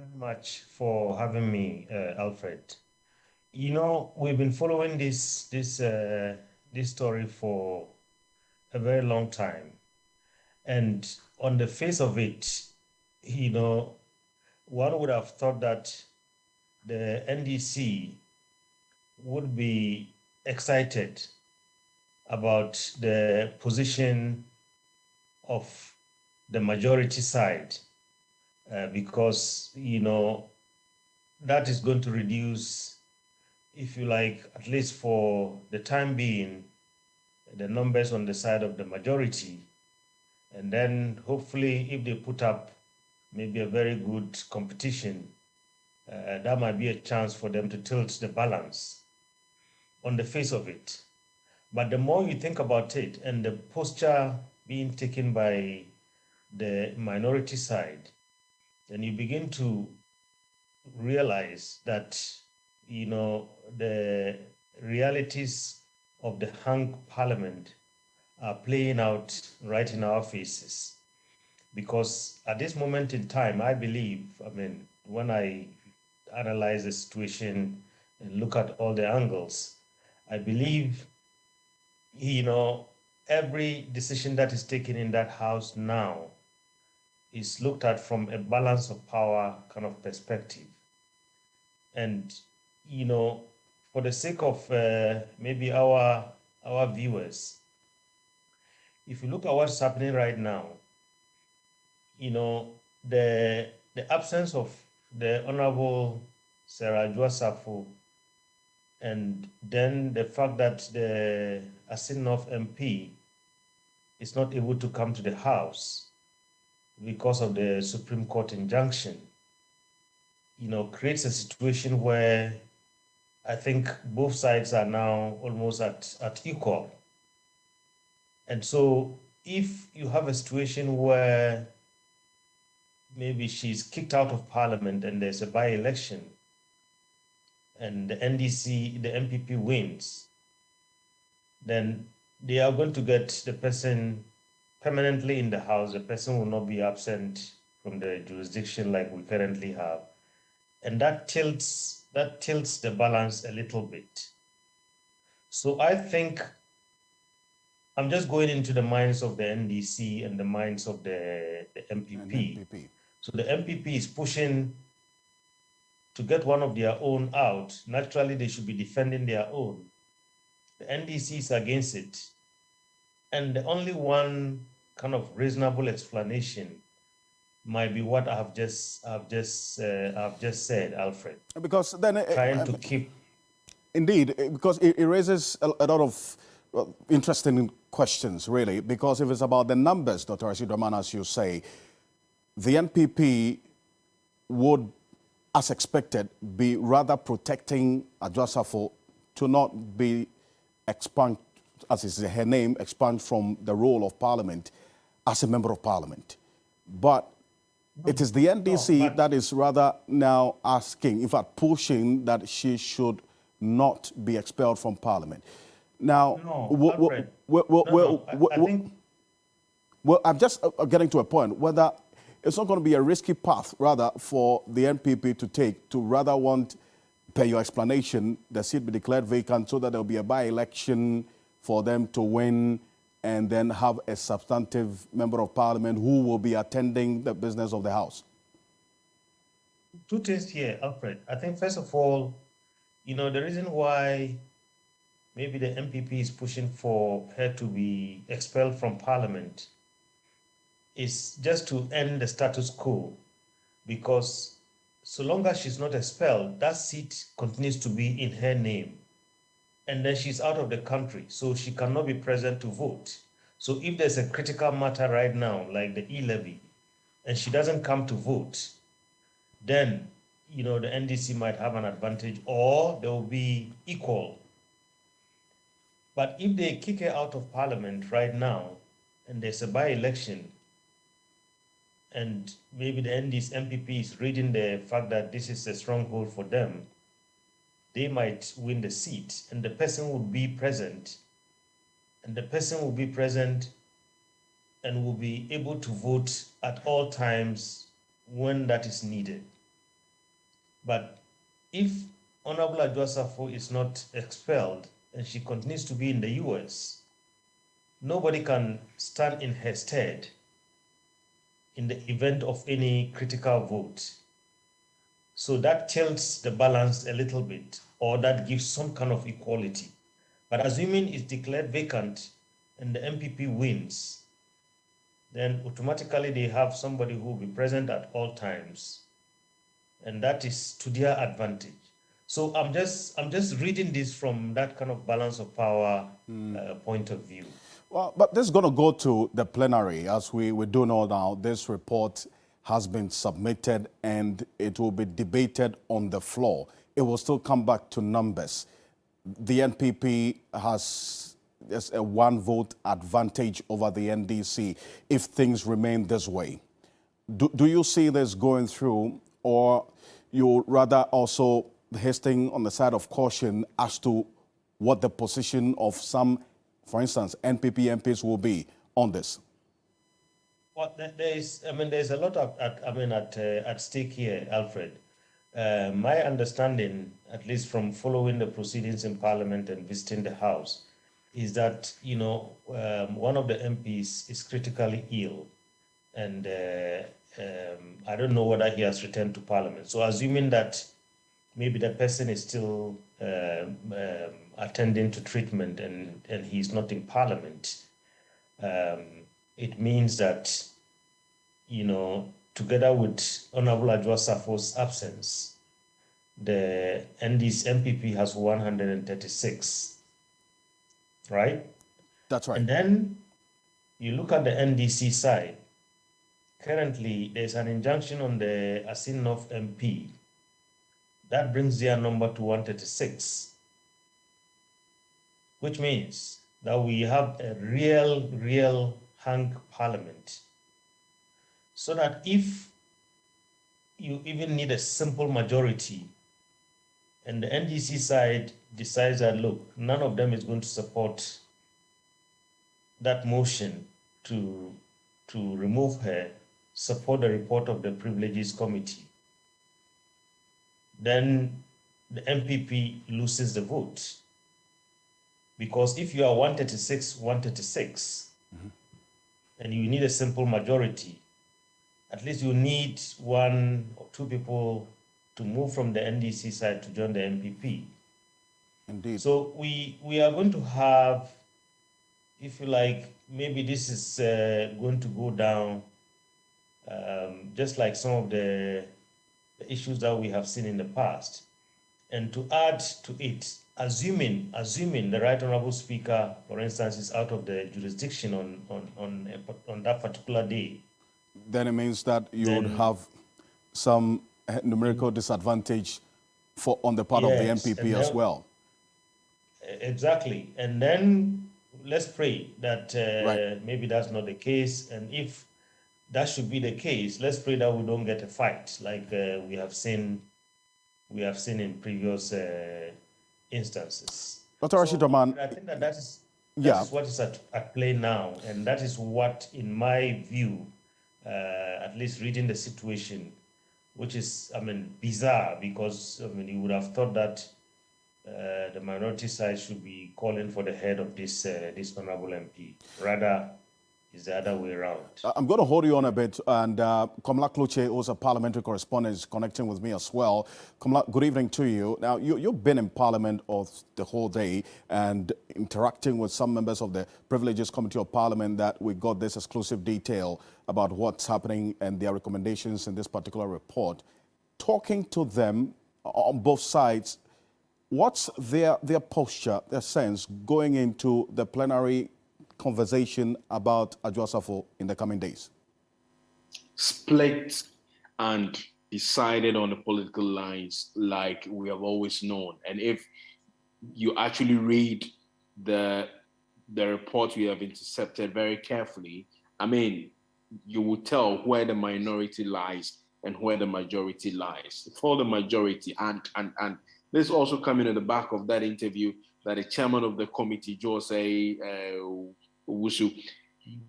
very much for having me, Alfred. We've been following this story for a very long time, and on the face of it, you know, one would have thought that the NDC would be excited about the position of the majority side, because that is going to reduce, if you like, at least for the time being, the numbers on the side of the majority. And then hopefully, if they put up maybe a very good competition, that might be a chance for them to tilt the balance on the face of it. But the more you think about it and the posture being taken by the minority side, then you begin to realize that, the realities of the hung parliament are playing out right in our faces. Because at this moment in time, I believe, when I analyze the situation and look at all the angles, I believe, you know, every decision that is taken in that house now is looked at from a balance of power kind of perspective. And, you know, for the sake of maybe our viewers, if you look at what's happening right now, you know, the absence of the Honorable Sarah Adwoa Safo, and then the fact that the standoff MP is not able to come to the House because of the Supreme Court injunction, creates a situation where I think both sides are now almost at equal. And so if you have a situation where maybe she's kicked out of parliament and there's a by-election and the NDC, the MPP wins, then they are going to get the person permanently in the House. The person will not be absent from the jurisdiction like we currently have. And that tilts the balance a little bit. So I think I'm just going into the minds of the NDC and the minds of the MPP. So the MPP is pushing to get one of their own out. Naturally, they should be defending their own. The NDC is against it. And the only one kind of reasonable explanation might be what I've just said, Alfred. Because then Trying to keep. Indeed, because it raises a lot of interesting questions, really. Because if it's about the numbers, Dr. Asidraman, as you say, the NPP would, as expected, be rather protecting Adwoa Safo to not be expunged, as is her name, expunged from the role of Parliament as a member of Parliament. But it is the NDC that is rather now asking, in fact, pushing that she should not be expelled from Parliament. Now, I'm just getting to a point whether it's not going to be a risky path, rather, for the NPP to take, to rather want, per your explanation, the seat be declared vacant so that there will be a by-election for them to win and then have a substantive member of parliament who will be attending the business of the House? Two things here, Alfred. I think, first of all, the reason why maybe the MPP is pushing for her to be expelled from parliament is just to end the status quo, because so long as she's not expelled, that seat continues to be in her name. And then she's out of the country, so she cannot be present to vote. So if there's a critical matter right now, like the e-levy, and she doesn't come to vote, then, the NDC might have an advantage, or they will be equal. But if they kick her out of parliament right now, and there's a by-election, and maybe the MPP is reading the fact that this is a stronghold for them, they might win the seat, and the person will be present. And the person will be present and will be able to vote at all times when that is needed. But if Honorable Adwoa Safo is not expelled and she continues to be in the US, nobody can stand in her stead in the event of any critical vote. So that tilts the balance a little bit, or that gives some kind of equality. But assuming it's declared vacant and the MPP wins, then automatically they have somebody who will be present at all times, and that is to their advantage. So I'm just reading this from that kind of balance of power point of view. Well, but this is going to go to the plenary. As we do know now, this report has been submitted and it will be debated on the floor. It will still come back to numbers. The NPP has a one vote advantage over the NDC if things remain this way. Do you see this going through, or you rather also hastening on the side of caution as to what the position of some, for instance, NPP MPs will be on this? Well, there's a lot at stake here, Alfred. My understanding, at least from following the proceedings in Parliament and visiting the House, is that one of the MPs is critically ill, and I don't know whether he has returned to Parliament. So, assuming that maybe the person is still attending to treatment and he's not in Parliament, it means that, together with Honorable Adwoa Safo's absence, the NPP has 136, right? That's right. And then you look at the NDC side. Currently, there's an injunction on the Asin North MP. That brings their number to 136, which means that we have a real hung parliament. So that if you even need a simple majority and the NDC side decides that, look, none of them is going to support that motion to remove her, support the report of the Privileges Committee, then the MPP loses the vote. Because if you are 136, and you need a simple majority, at least you need one or two people to move from the NDC side to join the MPP. Indeed. So we are going to have, if you like, maybe this is going to go down just like some of the issues that we have seen in the past. And to add to it, assuming the Right Honorable Speaker, for instance, is out of the jurisdiction on that particular day, then it means that you would have some numerical disadvantage on the part of the MPP as well. Exactly. And then let's pray that Right. maybe that's not the case. And if that should be the case, let's pray that we don't get a fight like we have seen in previous instances. Dr. Rashid Rahman, I think that is what is at play now, and that is what, in my view, at least reading the situation, which is, bizarre, because, you would have thought that the minority side should be calling for the head of this honorable MP. Rather, it's the other way around. I'm going to hold you on a bit, and Komla Kluche, who's a parliamentary correspondent, is connecting with me as well. Komla, good evening to you. Now, you've been in Parliament the whole day and interacting with some members of the Privileges Committee of Parliament that we got this exclusive detail about what's happening and their recommendations in this particular report. Talking to them on both sides, what's their posture, their sense going into the plenary conversation about Adwoa Safo in the coming days? Split and decided on the political lines like we have always known. And if you actually read the report we have intercepted very carefully, you will tell where the minority lies and where the majority lies. For the majority, and this also coming in the back of that interview that the chairman of the committee, Jose Owusu,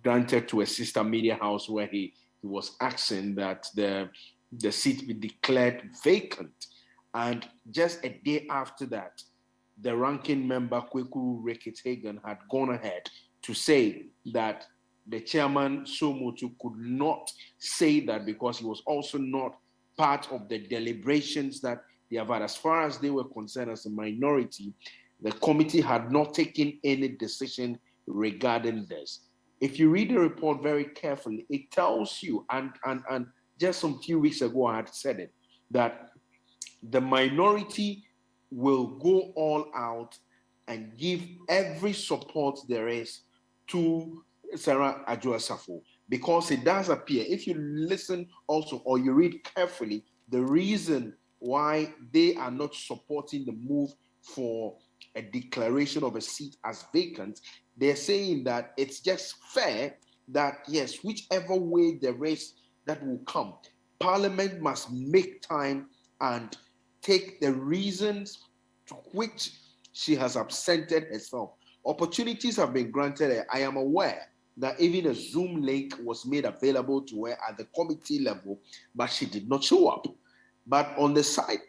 granted to a sister media house where he was asking that the seat be declared vacant. And just a day after that, the ranking member, Kweku Rekithagen, had gone ahead to say that the chairman, Somotu, could not say that because he was also not part of the deliberations that they have had. As far as they were concerned as a minority, the committee had not taken any decision regarding this. If you read the report very carefully, it tells you, and just some few weeks ago I had said it, that the minority will go all out and give every support there is to Sarah Adwoa Safo, because it does appear, if you listen also or you read carefully, the reason why they are not supporting the move for a declaration of a seat as vacant, they're saying that it's just fair that, yes, whichever way there is that will come, Parliament must make time and take the reasons to which she has absented herself. Opportunities have been granted her. I am aware that even a Zoom link was made available to her at the committee level, but she did not show up. But on the side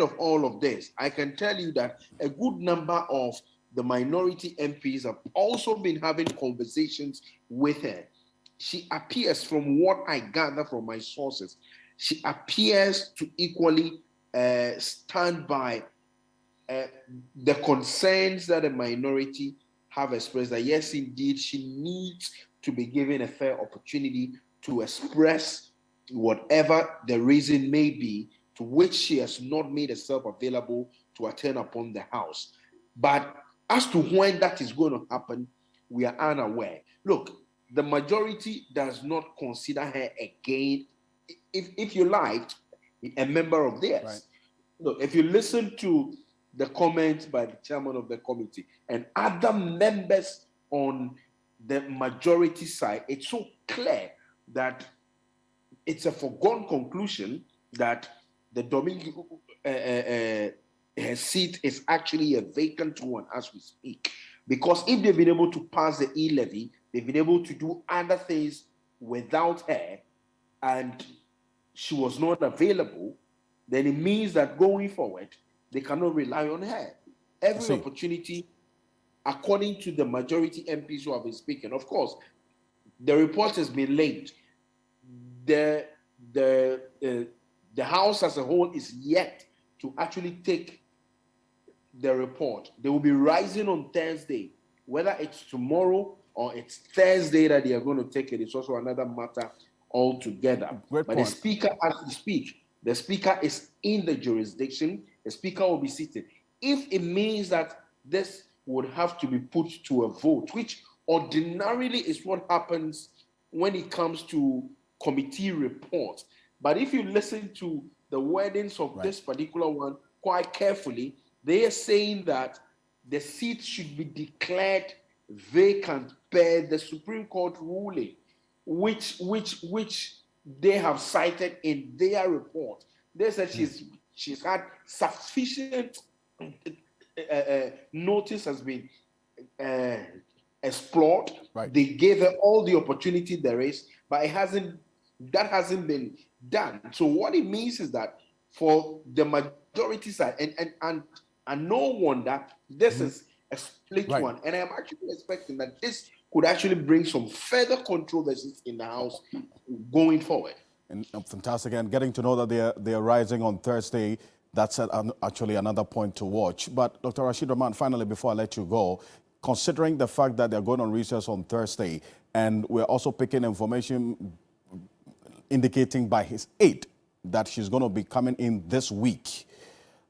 of all of this, I can tell you that a good number of the minority MPs have also been having conversations with her. She appears, from what I gather from my sources, she appears to equally stand by the concerns that the minority have expressed, that yes, indeed, she needs to be given a fair opportunity to express whatever the reason may be to which she has not made herself available to attend upon the House. But as to when that is going to happen, we are unaware. Look, the majority does not consider her again, if you liked, a member of theirs. Right. Look, if you listen to the comments by the chairman of the committee and other members on the majority side, it's so clear that it's a foregone conclusion that the Domingo her seat is actually a vacant one as we speak. Because if they've been able to pass the e-levy, they've been able to do other things without her, and she was not available, then it means that going forward, they cannot rely on her. Every opportunity, according to the majority MPs who have been speaking, of course, the report has been late. The House as a whole is yet to actually take the report. They will be rising on Thursday. Whether it's tomorrow or it's Thursday that they are going to take it, it's also another matter altogether. Great but point. The speaker, as we speak, the speaker is in the jurisdiction. The speaker will be seated. If it means that this would have to be put to a vote, which ordinarily is what happens when it comes to committee reports. But if you listen to the wordings of this particular one quite carefully, they are saying that the seat should be declared vacant per the Supreme Court ruling, which they have cited in their report. They said she's had sufficient notice has been explored. Right. They gave her all the opportunity there is, but that hasn't been done. So what it means is that for the majority side, and no wonder this is a split one. And I'm actually expecting that this could actually bring some further controversies in the House going forward. And fantastic. And getting to know that they are rising on Thursday, that's actually another point to watch. But Dr. Rashid Rahman, finally, before I let you go, considering the fact that they're going on recess on Thursday, and we're also picking information indicating by his aide that she's going to be coming in this week,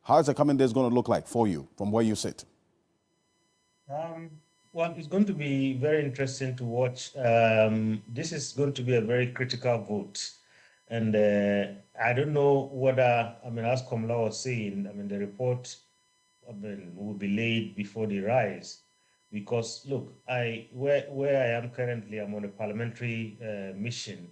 how is the coming days going to look like for you from where you sit? Well, it's going to be very interesting to watch. This is going to be a very critical vote. And I don't know whether, as Komla was saying, the report will be laid before they rise. Because, look, where I am currently, I'm on a parliamentary mission.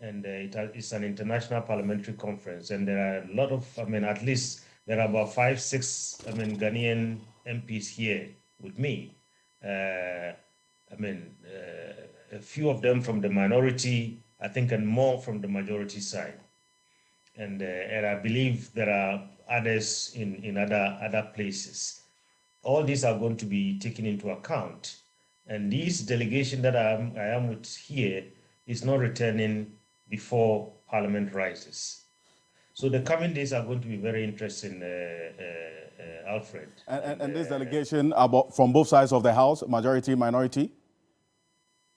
And it's an international parliamentary conference. And there are a lot of, at least there are about 5, 6, Ghanaian MPs here with me. A few of them from the minority, I think, and more from the majority side. and I believe there are others in other places. All these are going to be taken into account. And this delegation that I am with here is not returning before Parliament rises. So the coming days are going to be very interesting, Alfred. And this delegation about from both sides of the House, majority, minority?